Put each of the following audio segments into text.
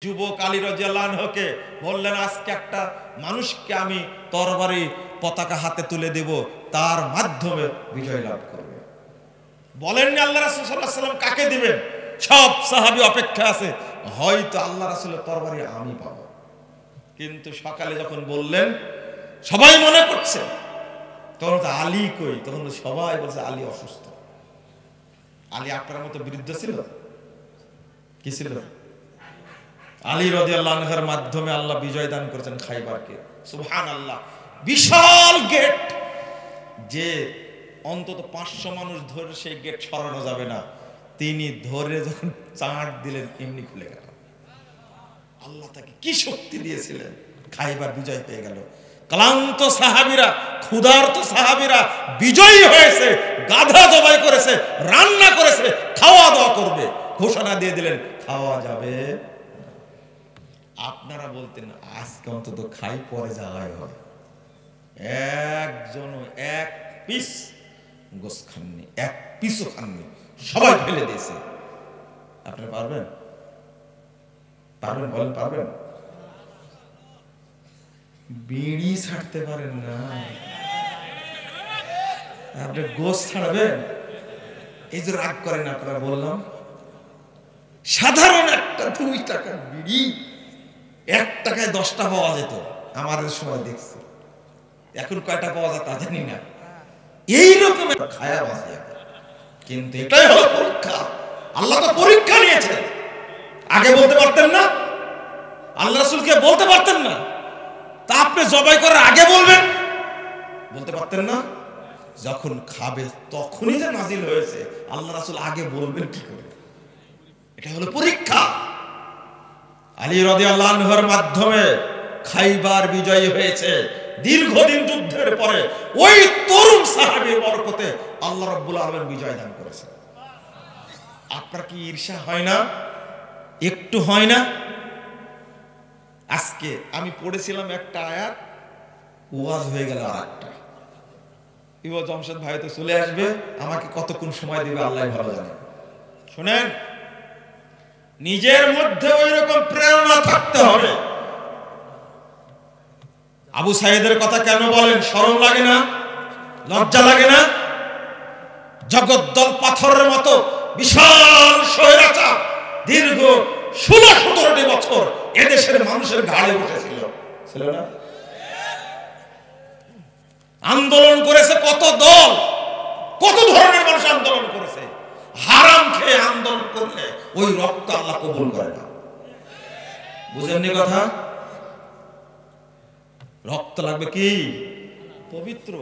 যুবক আলী রাদিয়াল্লাহু আনহুকে বললেন, আজকে একটা মানুষকে আমি তরবারি পতাকা হাতে তুলে দেব, তার মাধ্যমে বিজয় লাভ করবে। বলেননি আল্লাহ রাসূল সাল্লাল্লাহু আলাইহি ওয়াসাল্লাম কাকে দিবেন? সব সাহাবী অপেক্ষা আছে, হয়তো আল্লাহ রাসূলের তরবারি আমি পাবো। কিন্তু সকালে যখন বললেন, সবাই মনে করছে তখন তো আলী কই, তখন সবাই বলছে আলী অসুস্থ। আলী আপনার মতো বৃদ্ধ ছিল? কি ছিল? আলী রাদিয়াল্লাহু আনহুর মাধ্যমে আল্লাহ বিজয় দান করেছেন খাইবারকে। সুবহানাল্লাহ। বিশাল গেট, যে অন্তত 500 মানুষ ধরে সেই গেট সরানো যাবে না, তিনি ধরে যখন চাঁট দিলেন এমনি খুলে গেল। আল্লাহ তাকে কি শক্তি দিয়েছিলেন, খাইবার বিজয় পেয়ে গেল। ক্লান্ত সাহাবীরা, ক্ষুধার্ত সাহাবীরা বিজয়ী হয়েছে, গাধা জবাই করেছে, রান্না করেছে, খাওয়া দাওয়া করবে, ঘোষণা দিয়ে দিলেন খাওয়া যাবে। আপনারা বলতেন আজকে অন্তত খাই, পরে যাওয়াই হবে। একজন এক পিস গোস খাননি, এক পিসও খাননি, সবাই ফেলে দিয়েছে। আপনারা পারবেন? পারবেন? বলেন পারবেন? বিড়ি ছাড়তে পারেন না, আপনি গোস ছাড়বেন? এই যে রাগ করেন আপনারা, বললাম সাধারণ একটা 2 টাকার বিড়ি 1 টাকায় 10টা পাওয়া যেত আমাদের সময়, দেখছি। এখন কয়টা পাওয়া যায় তা জানি না। এইরকম খায়া বাঁচে। কিন্তু এটাই হলো পরীক্ষা। আল্লাহ তো পরীক্ষা নিয়েছেন। আগে বলতে পারতেন না? আল্লাহ রাসূলকে বলতে পারতেন না? তা আপনি জবাই করার আগে বলবেন? বলতে পারতেন না? যখন খাবে তখনই যে নাজিল হয়েছে, আল্লাহ রাসূল আগে বলবেন কি করে? এটা হলো পরীক্ষা। আলী রাদিয়াল্লাহু আনহুর মাধ্যমে খাইবার বিজয়ী হয়েছে। দীর্ঘদিন যুদ্ধের পরে ওই তরুণ সাহাবীর বরকতে আল্লাহ রাব্বুল আলামিন বিজয় দান করেছেন। আপনার কি ঈর্ষা হয় না? একটু হয় না? আজকে আমি পড়েছিলাম একটা আয়াত, ওয়াজ হয়ে গেল আরেকটা। ইবো জমশেদ ভাই তো চলে আসবে, আমাকে কতক্ষণ সময় দিবে আল্লাহই ভালো জানে। শুনেন, নিজের মধ্যে ওই রকম প্রেরণা থাকতে হবে। আবু সাইদের কথা কেন বলেন? শরম লাগে না? লজ্জা লাগে না? জগদ্দল পাথরের মতো বিশাল স্বৈরাচার দীর্ঘ 16-17টি বছর এদেশের মানুষের ঘাড়ে বসেছিল, ছিল না? আন্দোলন করেছে কত দল, কত ধরনের মানুষ আন্দোলন করেছে। হারাম খেয়ে আন্দোলন করলে ওই রক্ত আল্লাহ কবুল করে না। বুঝেননি কথা? রক্ত লাগবে কি? পবিত্র।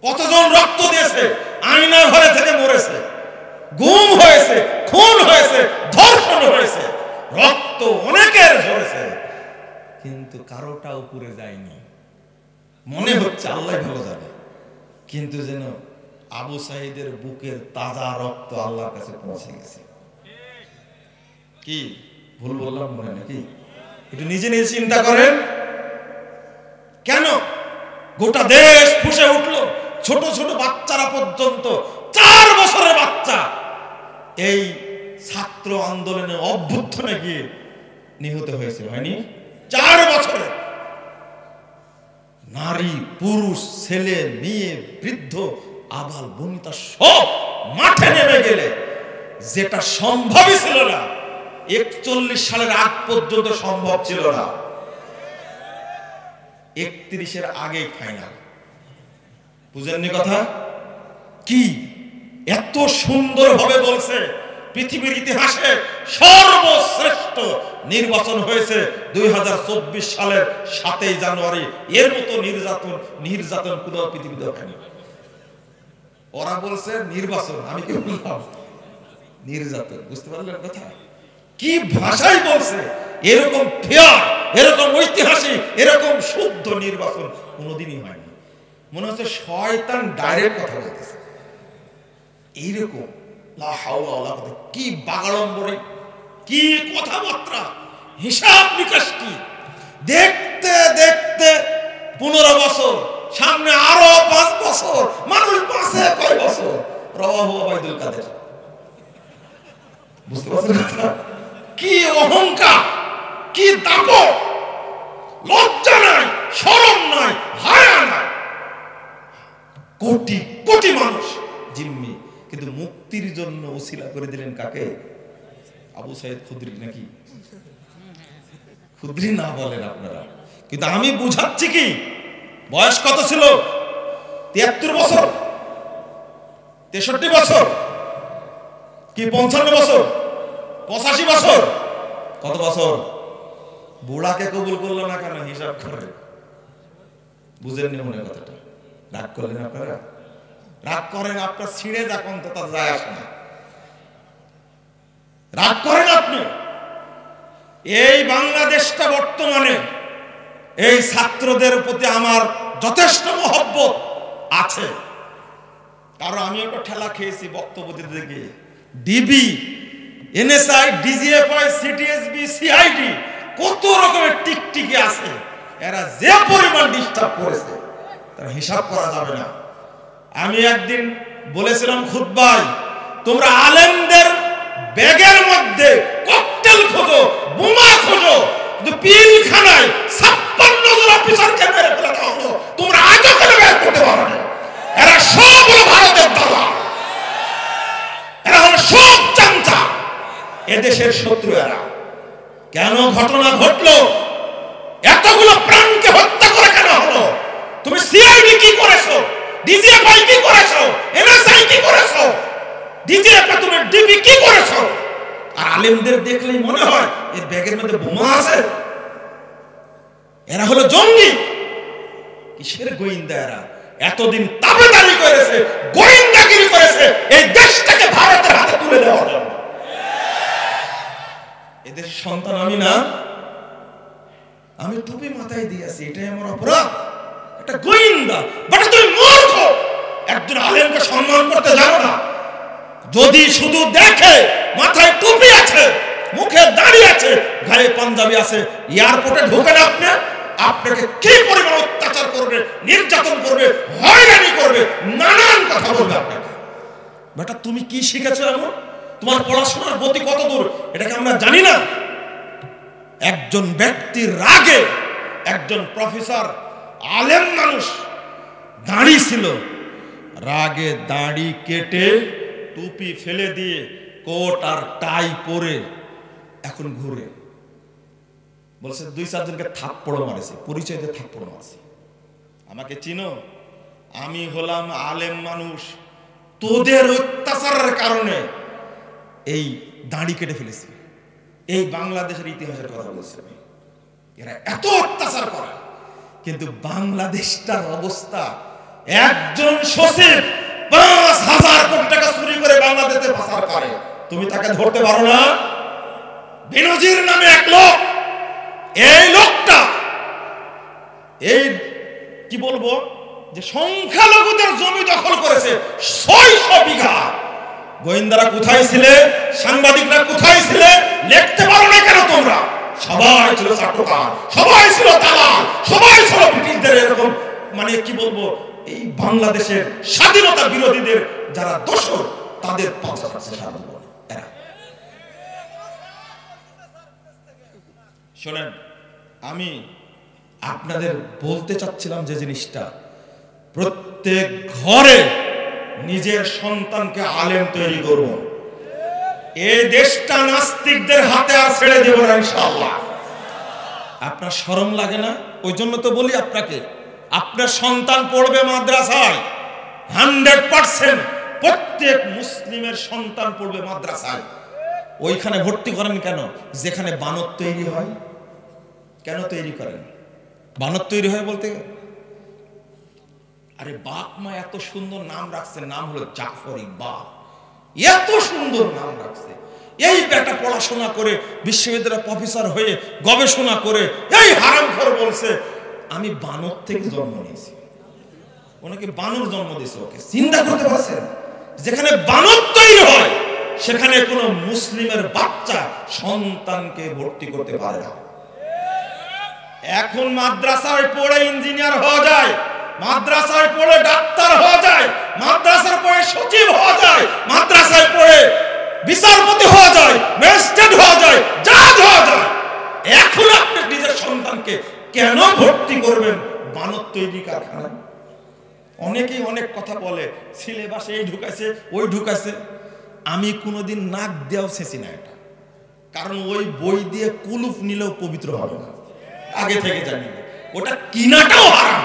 কতজন রক্ত দিয়েছে, আয়না ঘরে থেকে মরেছে, গুম হয়েছে, খুন হয়েছে, ধর্ষণ হয়েছে, রক্ত অনেকের ঝরেছে, কিন্তু কারোটা উপরে যায়নি। মনে হচ্ছে আল্লাহ ভালো জানে, কিন্তু যেন আবু সাইদের বুকের তাজা রক্ত আল্লাহর কাছে পৌঁছে গেছে। কি ভুল বললাম মনে নাকি? একটু নিজে নিজে চিন্তা করেন। কেন গোটা দেশ ফুঁসে উঠলো? ছোট ছোট বাচ্চারা পর্যন্ত, 4 বছরের বাচ্চা এই ছাত্র আন্দোলনে অভ্যুত্থানে গিয়ে নিহত হয়েছে, হয়নি? 4 বছরে নারী, পুরুষ, ছেলে, মেয়ে, বৃদ্ধ, আবাল বনিতা সব মাঠে নেমে গেলে যেটা সম্ভবই ছিল না, 41 সালের আগ পর্যন্ত সম্ভব ছিল না। 31-এর আগেই ফাইনাল। বুঝেননি কথা? কি এত সুন্দর ভাবে বলছে, পৃথিবীর ইতিহাসে সর্বশ্রেষ্ঠ নির্বাচন হয়েছে 2024 সালের 7ই জানুয়ারি। এর মতো নির্যাতন কোন পৃথিবীতে হয়নি। ওরা বলছে নির্বাচন, আমি কি বললাম নির্যাতন? বুঝতে পারলেন কথা? কি ভাষায় বলছে! এরকম ফেয়ার, এরকম ঐতিহাসিক, এরকম শুদ্ধ নির্বাচন কোনোদিনই হয়নি। মনে হচ্ছে শয়তান ডাইরেক্ট কথা বলতেছে। এইরকম লা হাওলা ওয়ালা কুওয়াতা, কি বাগাড়ম্বরে, কি কথাবার্তা, হিসাব নিকাশ কি! দেখতে দেখতে 15 বছর, সামনে আরো 5 বছর, মানুষ বাঁচে কয় বছর? রাওয়াহু ওবাইদুল কাদের। বুঝতে পারছেন কথা? কি অহংকার, কি দাপট, লজ্জা নাই, শরম নাই, হায়া নাই। কোটি কোটি মানুষ জিম্মি, কিন্তু মুক্তির জন্য ওসিলা করে দিলেন কাকে? আবু সাইদ খুদরি নাকি? খুদরি না বলেন আপনারা, কিন্তু আমি বুঝাচ্ছি কি, বয়স কত ছিল? 73 বছর, 63 বছর, কি 55 বছর, 85 বছর? কত বছর? বুড়াকে কবুল করলো না কেন? হিসাব করে বুঝেননি মনে কথাটা? রাগ করলেন আপনারা? রাগ করেন আপনার ছিঁড়ে যাক, অন্তত যায় আসে না। রাগ করেন আপনি। এই বাংলাদেশটা বর্তমানে এই ছাত্রদের প্রতি আমার যথেষ্ট মহব্বত আছে, কারণ আমি ওটা ঠেলা খেয়েছি বক্তব্য দিতে গিয়ে। DB, NSI, DGFI, CTSB, CID, কত রকমের টিকটিকি আছে, এরা যে পরিমাণ ডিস্টার্ব করেছে তার হিসাব করা যাবে না। আমি একদিন বলেছিলাম খুতবায়, তোমরা আলেমদের ব্যাগের মধ্যে ককটেল খোঁজো, বোমা খোঁজো, কিন্তু পিলখানায় 56 জন অফিসারকে মেরে ফেলে দেওয়া হলো, তোমরা আজও কেন বের করতে পারো না? এরা সব হলো ভারতের দালাল, এরা হলো সব চামচা, এদেশের শত্রু এরা। কেন ঘটনা ঘটলো? এতগুলো প্রাণকে হত্যা করে কেন হলো? তুমি সিআইডি কি করেছো? ডিজিএফআই কি করেছো? এনএসআই কি করেছো? ডিজিএফআই তুমি ডিবি কি করেছো? আর আলেমদের দেখলেই মনে হয় এর ব্যাগের মধ্যে বোমা আছে। এরা হলো জঙ্গি। কিসের গোয়েন্দা এরা? এতদিন তাবেদারি করেছে, গোয়েন্দাগিরি করেছে এই দেশটাকে ভারতের হাতে তুলে দেওয়ার জন্য। এদের সন্তান আমি না? আমি টুপি মাথায় দিয়েছি, এটাই আমার অপরাধ? একটা গোয়েন্দা, বাট তুমি মূর্খ, একজন আলেমকে সম্মান করতে জানো না। যদি শুধু দেখে মাথায় টুপি আছে, মুখে দাড়ি আছে, গায়ে পাঞ্জাবি আছে, এয়ারপোর্টে ঢোকেন আপনি, আপনাকে কি পরিমাণ অত্যাচার করবে, নির্যাতন করবে, হয়রানি করবে, নানান কথা বলবে আপনাকে। বেটা তুমি কি শিখেছো এমন? তোমার পড়াশোনার গতি কত দূর এটাকে আমরা জানি না? একজন ব্যক্তির রাগে, একজন প্রফেসর আলেম মানুষ দাড়ি ছিল, রাগে দাড়ি কেটে টুপি ফেলে দিয়ে কোট আর টাই পরে এখন ঘুরে বলছে 2-4 জনকে থাপ্পড় মারেছে, পরিচয় দিয়ে থাপ্পড় মারছে। আমাকে চিনো? আমি হলাম আলেম মানুষ, তোদের অত্যাচারের কারণে এই দাড়ি কেটে ফেলেছি। এই বাংলাদেশের ইতিহাসের কথা বলছি। এরা এত অত্যাচার করে, কিন্তু বাংলাদেশটার অবস্থা, একজন সচিব 5,000 কোটি টাকা চুরি করে বাংলাদেশে পাচার করে, তুমি তাকে ধরতে পারো না? বেনজির নামে এক লোক, এই লোকটা এই কি বলবো যে সংখ্যালঘুদের জমি দখল করেছে 600 বিঘা। গোয়েন্দারা কোথায় ছিলে? সাংবাদিকরা কোথায় ছিলে? লিখতে পারো না কেন তোমরা? সবাই ছিল চাটুকার, সবাই ছিল দালাল, সবাই ছিল ব্রিটিশদের এরকম, মানে কি বলবো, এই বাংলাদেশের স্বাধীনতা বিরোধীদের যারা দোষর তাদের পাশাপাশি স্বাধীনতা। শোনেন, আমি আপনাদের বলতে চাচ্ছিলাম যে জিনিসটা, প্রত্যেক ঘরে নিজের সন্তানকে আলেম তৈরি করব। এই দেশটা নাস্তিকদের হাতে আর ছেড়ে দেব না ইনশাআল্লাহ। আপনার শরম লাগে না? ওই জন্য তো বলি আপনাকে, আপনার সন্তান পড়বে মাদ্রাসায়, 100% প্রত্যেক মুসলিমের সন্তান পড়বে মাদ্রাসায়। ওইখানে ভর্তি করেন কেন? যেখানে বানর তৈরি হয়। কেন তৈরি করেন? বানর তৈরি হয় বলতে, আরে বাপ মা এত সুন্দর নাম রাখছে, নাম হলো জাফর ইকবাল, এত সুন্দর নাম রাখছে। এই বেটা পড়াশোনা করে বিশ্ববিদ্যালয়ের প্রফেসর হয়ে গবেষণা করে এই হারামখোর বলছে আমি বানর থেকে জন্ম নিয়েছি। ওনাকে বানর জন্ম দিয়েছে। ওকে চিন্তা করতে পারছেন? যেখানে বানর তৈরি হয় সেখানে কোনো মুসলিমের বাচ্চা সন্তানকে ভর্তি করতে পারে না। এখন মাদ্রাসায় পড়ে ইঞ্জিনিয়ার হওয়া যায়, মাদ্রাসায় পড়ে ডাক্তার হওয়া যায়, মাদ্রাসায় পড়ে সচিব হওয়া যায়, মাদ্রাসায় পড়ে বিচারপতি হওয়া যায়, ম্যাজিস্ট্রেট হওয়া যায়, জাজ হওয়া যায়। এখন আপনি নিজের সন্তানকে কেন ভর্তি করবেন বানর তৈরি কারখানায়? অনেকেই অনেক কথা বলে, সিলেবাসে এই ঢুকাইছে ওই ঢুকাইছে। আমি কোনোদিন নাক দেওয়াও শেষি না এটা, কারণ ওই বই দিয়ে কুলুপ নিলেও পবিত্র হবে না, আগে থেকে জানি। ওটা কিনাটাও হারাম।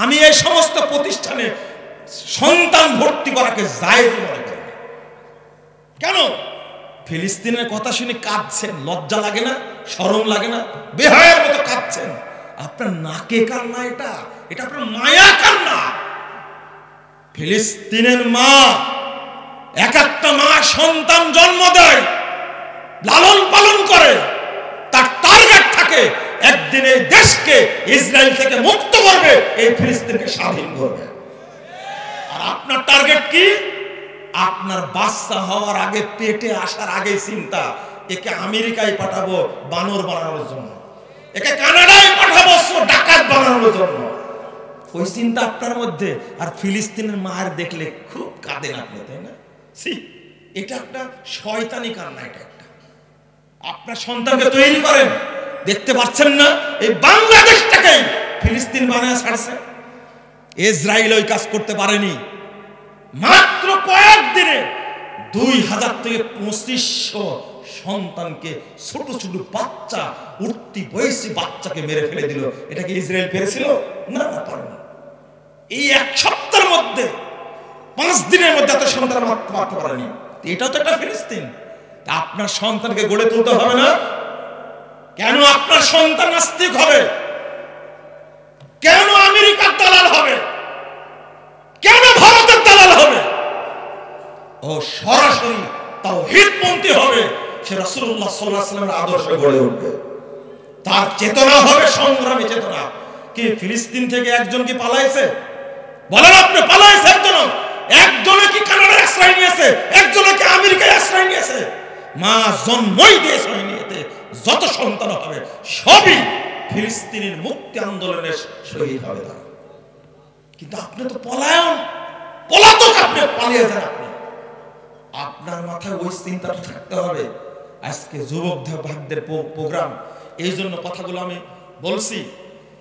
আমি এই সমস্ত প্রতিষ্ঠানে সন্তান ভর্তি করাকে জায়েজ মনে করি। কেন? ফিলিস্তিনের কথা শুনে কাঁদছেন, লজ্জা লাগে না? শরম লাগে না? বেহায়ার মতো কাঁদছেন। আপনার নাকে কান্না, এটা এটা আপনার মায়া কান্না। ফিলিস্তিনের মা, এক একটা মা সন্তান জন্ম দেয়, লালন পালন করে, তার টার্গেট থাকে একদিন এই দেশকে ইসরায়েল থেকে মুক্ত করবে, এই ফিলিস্তিনকে স্বাধীন করবে। আর আপনার টার্গেট কি? আপনার বাচ্চা হওয়ার আগে, পেটে আসার আগে চিন্তা, একে আমেরিকায় পাঠাবো বানর বানানোর জন্য, একে কানাডায় পাঠাবো ডাকাত বানানোর জন্য। ওই চিন্তা আপনার মধ্যে। আর ফিলিস্তিনের মায়ের দেখলে খুব কাঁদেন আপনি, তাই না? এটা একটা শয়তানি কান্না। এটা একটা, আপনার সন্তানকে তৈরি করেন, দেখতে পাচ্ছেন না? এই বাংলাদেশটাকেই ফিলিস্তিন বানায় ছাড়ছে। ইসরায়েল ওই কাজ করতে পারেনি। মাত্র কয়েকদিনে 2000 থেকে 2500 সন্তানকে, ছোট ছোট বাচ্চা, উঠতি বয়সী বাচ্চাকে মেরে ফেলে দিল। এটা কি ইসরায়েল পেরেছিল? না, না, পারেনি। এই এক সপ্তাহের মধ্যে, 5 দিনের মধ্যে এত সন্তান মারতে পারেনি। এটাও তো একটা ফিলিস্তিন। আপনার সন্তানকে গড়ে তুলতে হবে না? কেন আপনার সন্তান নাস্তিক হবে? কেন আমেরিকার দালাল হবে? কেন ভারতের দালাল হবে? ও সরাসরি তাওহীদপন্থী হবে। সে রাসূলুল্লাহ সাল্লাল্লাহু আলাইহি ওয়াসাল্লামের আদর্শে গড়ে উঠবে। তার চেতনা হবে সংগ্রামী চেতনা। কি ফিলিস্তিন থেকে একজন কি পালাইছে? বলেন আপনি, পালাইছে একজন? একজনে কি কানাডায় আশ্রয় নিয়েছে? একজনে কি আমেরিকায় আশ্রয় নিয়েছে? মা জন্মই দিয়েছে। যত সন্তান হবে সবই ফিলিস্তিনের মুক্তি আন্দোলনের শহীদ হবে। কিন্তু আপনি তো পলাতক, আপনি পালিয়ে যান। আপনার মাথায় ওই চিন্তাটা থাকতে হবে। আজকে যুবক ভাগদের প্রোগ্রাম, এই জন্য কথাগুলো আমি বলছি।